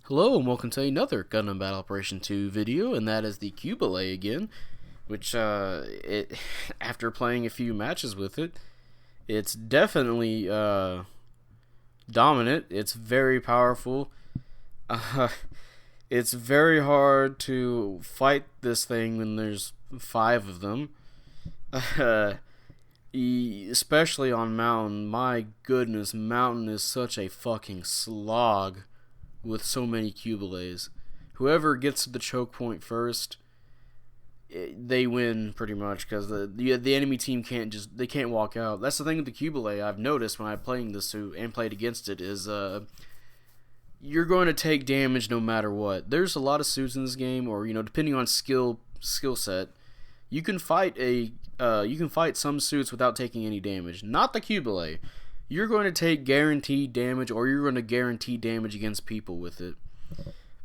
Hello and welcome to another Gundam Battle Operation 2 video, and that is the Cubile again, which, after playing a few matches with it, it's definitely, dominant. It's very powerful. Uh, it's very hard to fight this thing when there's 5 of them. Uh, Especially on Mountain. My goodness, Mountain is such a fucking slog with so many Cubiles. Whoever gets to the choke point first, they win pretty much because the enemy team can't walk out. That's the thing with the Cubile I've noticed when I'm playing this suit and played against it is you're going to take damage no matter what. There's a lot of suits in this game, or depending on skill set, you can fight some suits without taking any damage. Not the Cubile. You're going to take guaranteed damage, or you're going to guarantee damage against people with it.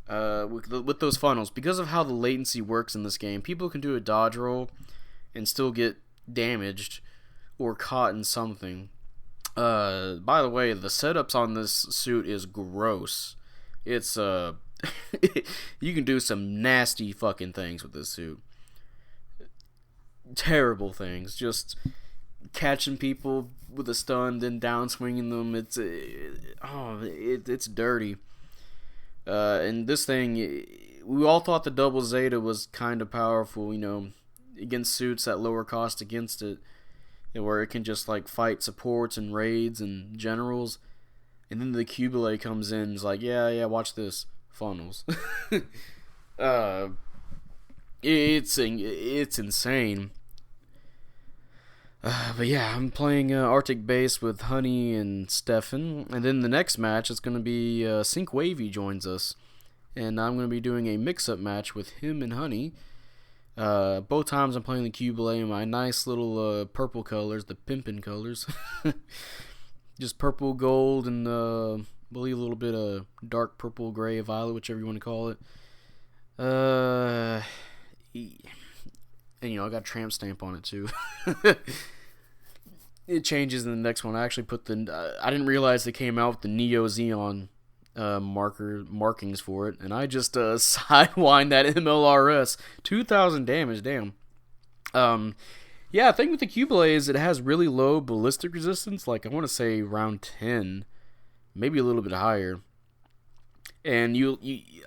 With those funnels, because of how the latency works in this game, people can do a dodge roll and still get damaged or caught in something. By the way, the setups on this suit is gross. It's you can do some nasty fucking things with this suit. Terrible things, just catching people with a stun, then down swinging them. It's dirty. And this thing, we all thought the double Zeta was kind of powerful, against suits at lower cost against it, where it can just like fight supports and raids and generals. And then the Cubile comes in, and is like, yeah, watch this, funnels. It's insane. But yeah, I'm playing Arctic Base with Honey and Stefan, and then the next match is going to be Sync Wavy joins us, and I'm going to be doing a mix-up match with him and Honey. Both times I'm playing the Cubile in my nice little purple colors, the pimpin' colors. Just purple, gold, and I believe a little bit of dark purple, gray, violet, whichever you want to call it. And I got a tramp stamp on it too. It changes in the next one. I actually put I didn't realize they came out with the Neo Xeon markings for it, and I just sidewind that MLRS 2,000 damage. Damn. Yeah, the thing with the Cubile is it has really low ballistic resistance. Like I want to say around 10, maybe a little bit higher. And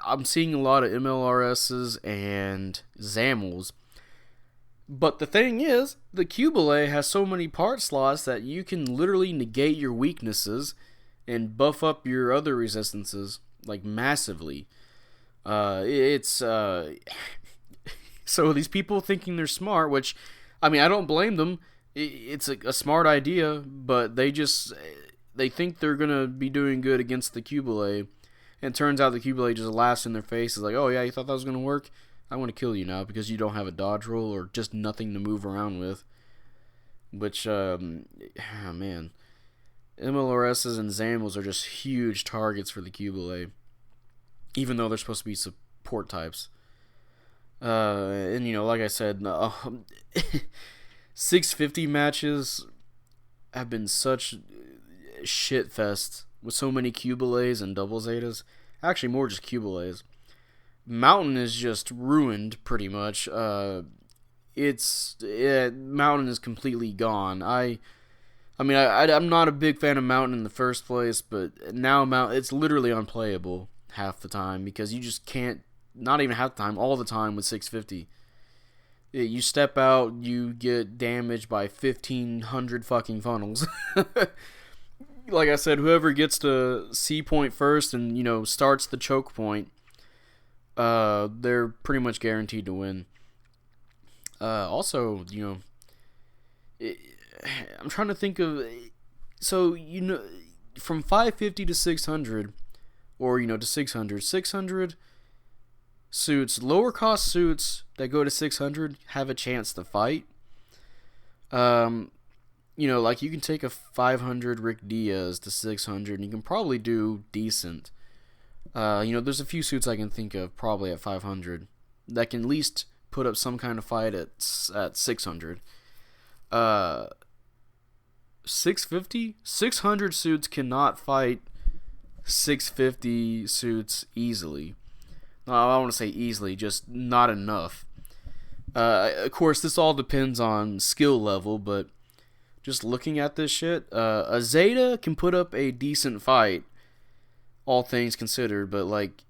I'm seeing a lot of MLRSs and ZAMLs. But the thing is, the Cubile has so many part slots that you can literally negate your weaknesses and buff up your other resistances, like, massively. So these people thinking they're smart, which, I mean, I don't blame them. It's a smart idea, but they think they're going to be doing good against the Cubile. And it turns out the Cubile just laughs in their face. It's like, oh yeah, you thought that was going to work? I want to kill you now because you don't have a dodge roll or just nothing to move around with. Which, man. MLRSs and ZAMLs are just huge targets for the Cubile. Even though they're supposed to be support types. And, like I said, 650 matches have been such shit fest with so many Cubiles and double Zetas. Actually, more just Cubiles. Mountain is just ruined, pretty much. Mountain is completely gone. I'm not a big fan of Mountain in the first place, but now it's literally unplayable half the time because you just can't, not even half the time, all the time with 650. You step out, you get damaged by 1,500 fucking funnels. Like I said, whoever gets to C point first and, starts the choke point, they're pretty much guaranteed to win. Also, I'm trying to think of, so, from 550 to 600, or, to 600 suits, lower cost suits that go to 600 have a chance to fight. Like you can take a 500 Rick Diaz to 600 and you can probably do decent. There's a few suits I can think of probably at 500 that can at least put up some kind of fight at 600. 650? 600 suits cannot fight 650 suits easily. No, I don't want to say easily, just not enough. Of course, this all depends on skill level, but just looking at this shit, a Zeta can put up a decent fight, all things considered, but like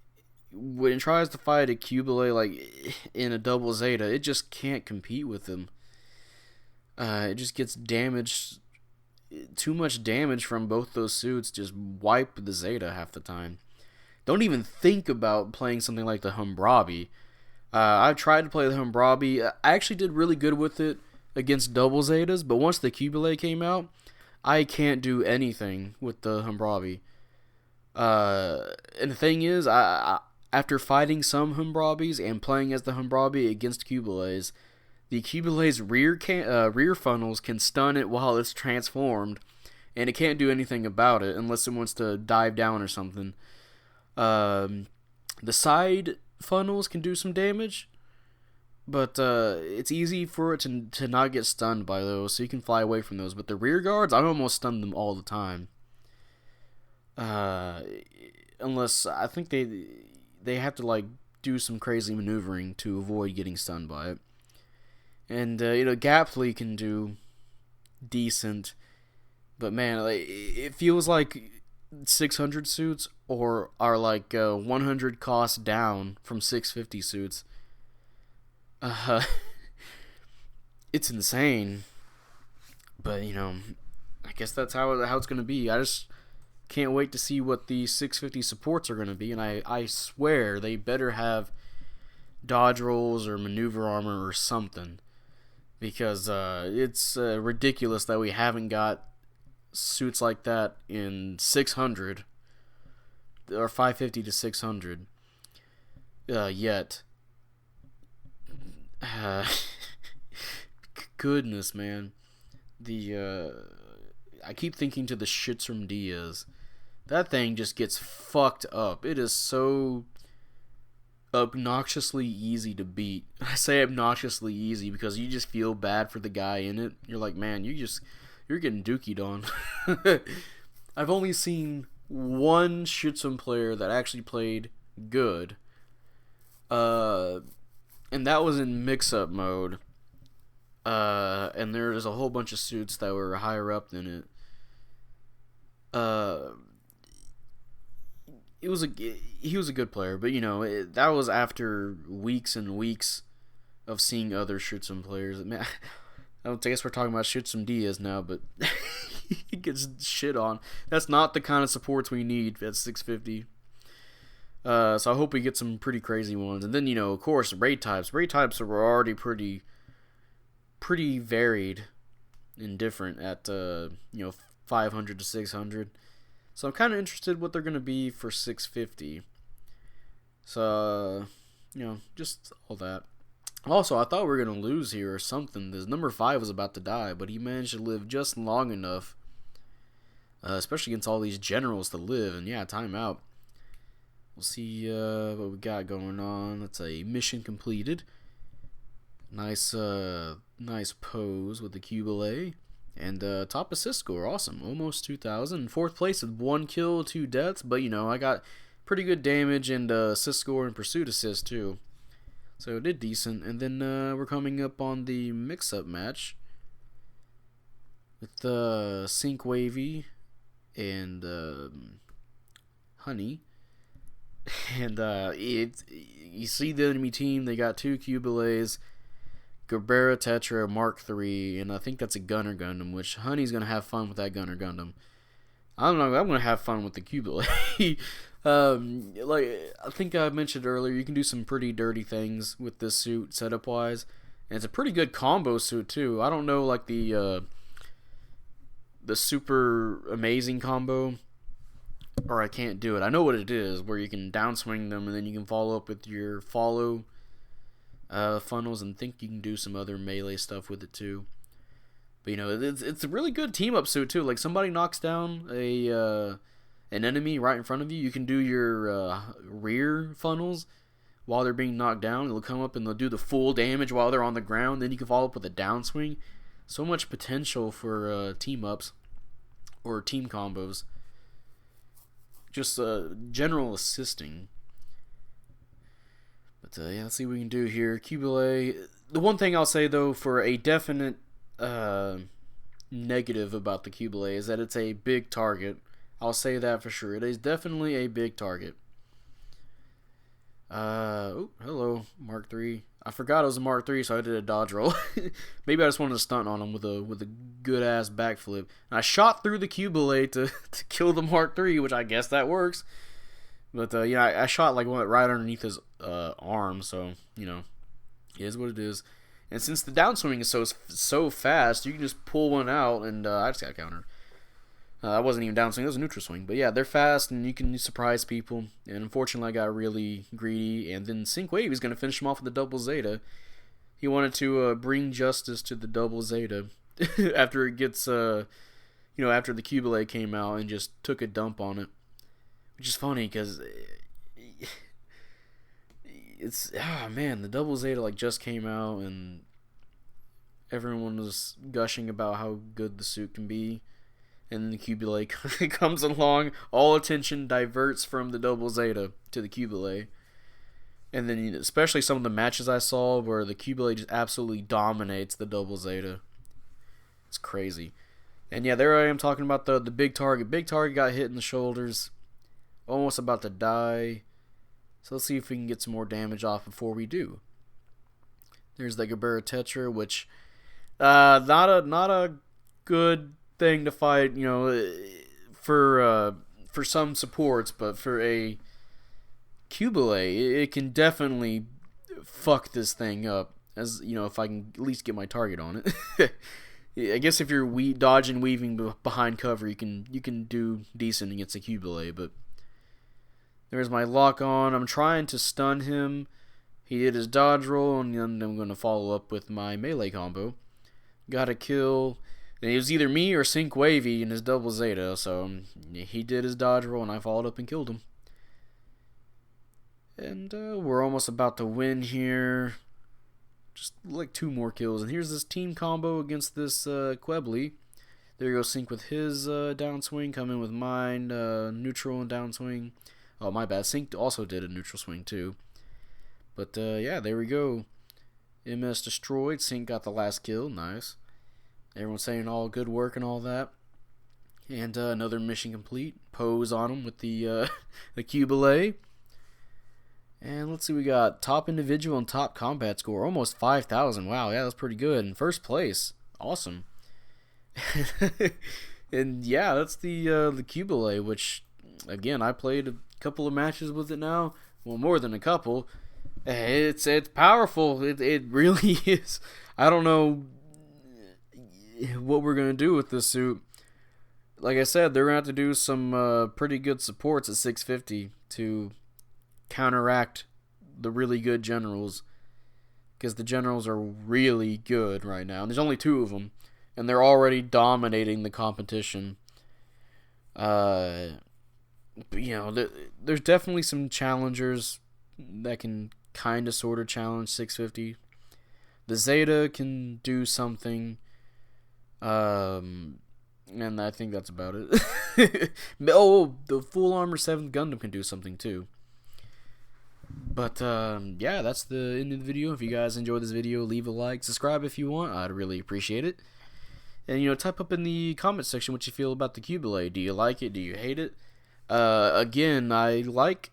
when it tries to fight a Cubile like in a double Zeta, it just can't compete with him. It just gets damaged. Too much damage from both those suits just wipe the Zeta half the time. Don't even think about playing something like the Humbrabi. I've tried to play the Humbrabi. I actually did really good with it against double Zetas, but once the Cubile came out, I can't do anything with the Humbrabi. And the thing is, after fighting some Humbrabis and playing as the Humbrabi against Cubiles, the Cubile's rear funnels can stun it while it's transformed, and it can't do anything about it unless it wants to dive down or something. The side funnels can do some damage, but it's easy for it to not get stunned by those, so you can fly away from those. But the rear guards, I almost stun them all the time. Unless I think they have to like do some crazy maneuvering to avoid getting stunned by it. And Gapley can do decent, but man, like, it feels like 600 suits are like 100 costs down from 650 suits. It's insane, but I guess that's how it's gonna be. I just can't wait to see what the 650 supports are gonna be, and I swear they better have dodge rolls or maneuver armor or something. Because it's ridiculous that we haven't got suits like that in 600 or 550 to 600 yet. Goodness, man. I keep thinking to the Shitsum Diaz. That thing just gets fucked up. It is so obnoxiously easy to beat. I say obnoxiously easy because you just feel bad for the guy in it. You're like, man, you're getting dookied on. I've only seen one Shitsum player that actually played good. And that was in mix-up mode. And there's a whole bunch of suits that were higher up than it. He was a good player, but that was after weeks and weeks of seeing other Shitsum players. Man, I guess we're talking about Shitsum Diaz now, but he gets shit on. That's not the kind of supports we need at 650. So I hope we get some pretty crazy ones, and then of course raid types. Raid types are already pretty varied and different at 500 to 600. So I'm kind of interested what they're going to be for 650. So, just all that. Also, I thought we were going to lose here or something. This number 5 was about to die, but he managed to live just long enough. Especially against all these generals to live. And yeah, timeout. We'll see what we got going on. That's a mission completed. Nice pose with the Cubile. And top assist score, awesome. Almost 2,000. Fourth place with 1 kill, 2 deaths. But, I got pretty good damage and assist score and pursuit assist, too. So it did decent. And then we're coming up on the mix-up match with Sync Wavy and Honey. And you see the enemy team, they got 2 Cubiles, Gerbera Tetra Mark III, and I think that's a Gunner Gundam, which Honey's going to have fun with that Gunner Gundam. I don't know, I'm going to have fun with the Cubile. Like I think I mentioned earlier, you can do some pretty dirty things with this suit setup-wise, and it's a pretty good combo suit, too. I don't know, like, the super amazing combo, or I can't do it. I know what it is, where you can downswing them, and then you can follow up with your follow funnels, and think you can do some other melee stuff with it too. But it's a really good team up suit too. Like somebody knocks down an enemy right in front of you, you can do your rear funnels while they're being knocked down. They'll come up and they'll do the full damage while they're on the ground. Then you can follow up with a downswing. So much potential for team ups or team combos. just general assisting. But yeah, let's see what we can do here. Cubile. The one thing I'll say though, for a definite negative about the Cubile, is that it's a big target. I'll say that for sure. It is definitely a big target. Oh, hello, Mark III. I forgot it was a Mark III, so I did a dodge roll. Maybe I just wanted to stunt on him with a good ass backflip. And I shot through the Cubile to kill the Mark III, which I guess that works. But yeah, I shot like right underneath his arm, so you know, it is what it is. And since the downswing is so fast, you can just pull one out, and I just got countered. That wasn't even downswing; it was a neutral swing. But yeah, they're fast, and you can surprise people. And unfortunately, I got really greedy, and then Sync Wave is going to finish him off with the double Zeta. He wanted to bring justice to the double Zeta after it gets, after the Cubile came out and just took a dump on it. Which is funny because it's the double Zeta like just came out and everyone was gushing about how good the suit can be, and then the Cubile comes along, all attention diverts from the double Zeta to the Cubile, and then especially some of the matches I saw where the Cubile just absolutely dominates the double Zeta. It's crazy. And yeah, there I am talking about the big target. Big target got hit in the shoulders. Almost about to die. So let's see if we can get some more damage off before we do. There's the Gabura Tetra, which not a good thing to fight, for some supports, but for a Cubile, it can definitely fuck this thing up. As if I can at least get my target on it. I guess if you're dodging, weaving behind cover, you can do decent against a Cubile, but there's my lock on. I'm trying to stun him. He did his dodge roll, and then I'm going to follow up with my melee combo. Got a kill. And it was either me or Sync Wavy in his double Zeta, so he did his dodge roll, and I followed up and killed him. And we're almost about to win here. Just like 2 more kills. And here's this team combo against this Quebly. There goes Sync with his downswing. Come in with mine. Neutral and downswing. Oh, my bad. Sync also did a neutral swing, too. But, yeah, there we go. MS destroyed. Sync got the last kill. Nice. Everyone's saying all good work and all that. And another mission complete. Pose on him with the Cubile. And let's see, we got top individual and top combat score. Almost 5,000. Wow, yeah, that's pretty good. In first place. Awesome. And, yeah, that's the Cubile, which, again, I played a couple of matches with it now. Well, more than a couple. It's powerful. It really is. I don't know what we're going to do with this suit. Like I said, they're going to have to do some pretty good supports at 650 to counteract the really good generals. Because the generals are really good right now. And there's only 2 of them. And they're already dominating the competition. But, there's definitely some challengers that can kind of sort of challenge 650. The Zeta can do something. And I think that's about it. Oh, the full armor 7th Gundam can do something too. But yeah, that's the end of the video. If you guys enjoyed this video, leave a like, subscribe if you want. I'd really appreciate it. And type up in the comment section what you feel about the Cubile. Do you like it? Do you hate it? Again, I like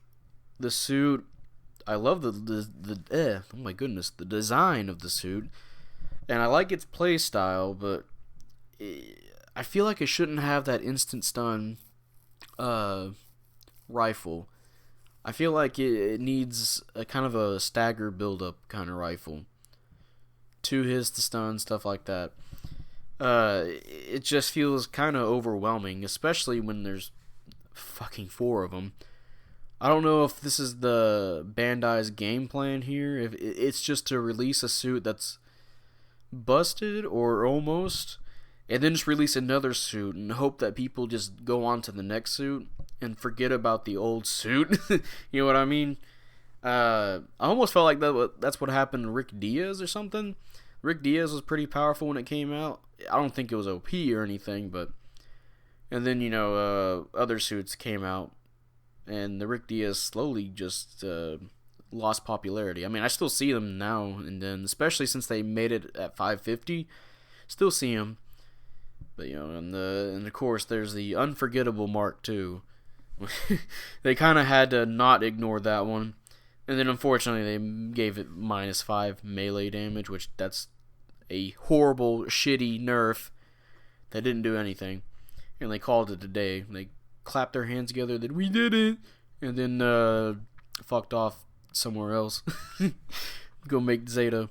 the suit. I love oh my goodness, the design of the suit, and I like its play style, but I feel like it shouldn't have that instant stun rifle. I feel like it needs a kind of a stagger build-up kind of rifle. 2 hits to stun, stuff like that. It just feels kind of overwhelming, especially when there's fucking 4 of them. I don't know if this is the Bandai's game plan here, if it's just to release a suit that's busted or almost, and then just release another suit and hope that people just go on to the next suit and forget about the old suit. You know what I mean? I almost felt like that's what happened to Rick Diaz or something. Rick Diaz was pretty powerful when it came out. I don't think it was OP or anything, but and then other suits came out and the Rick Diaz slowly just lost popularity. I mean, I still see them now and then, especially since they made it at 550. Still see them, but and of course there's the unforgettable Mark II. They kind of had to not ignore that one, and then unfortunately they gave it -5 melee damage, which that's a horrible, shitty nerf that didn't do anything, and they called it a day. They clapped their hands together that we did it, and then fucked off somewhere else. Go make Zeta.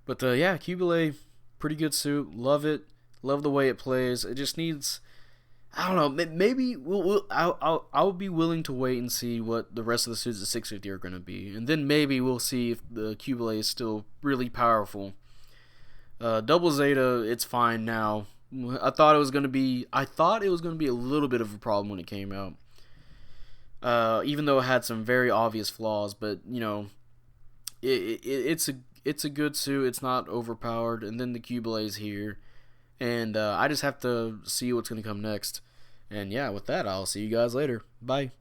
But yeah, Cubile, pretty good suit. Love it. Love the way it plays. It just needs, I don't know, maybe I'll be willing to wait and see what the rest of the suits at 650 are going to be, and then maybe we'll see if the Cubile is still really powerful. Double Zeta, it's fine now. I thought it was going to be a little bit of a problem when it came out. Even though it had some very obvious flaws, but it's a good suit. It's not overpowered, and then the Cubile's here, and I just have to see what's going to come next. And yeah, with that, I'll see you guys later. Bye.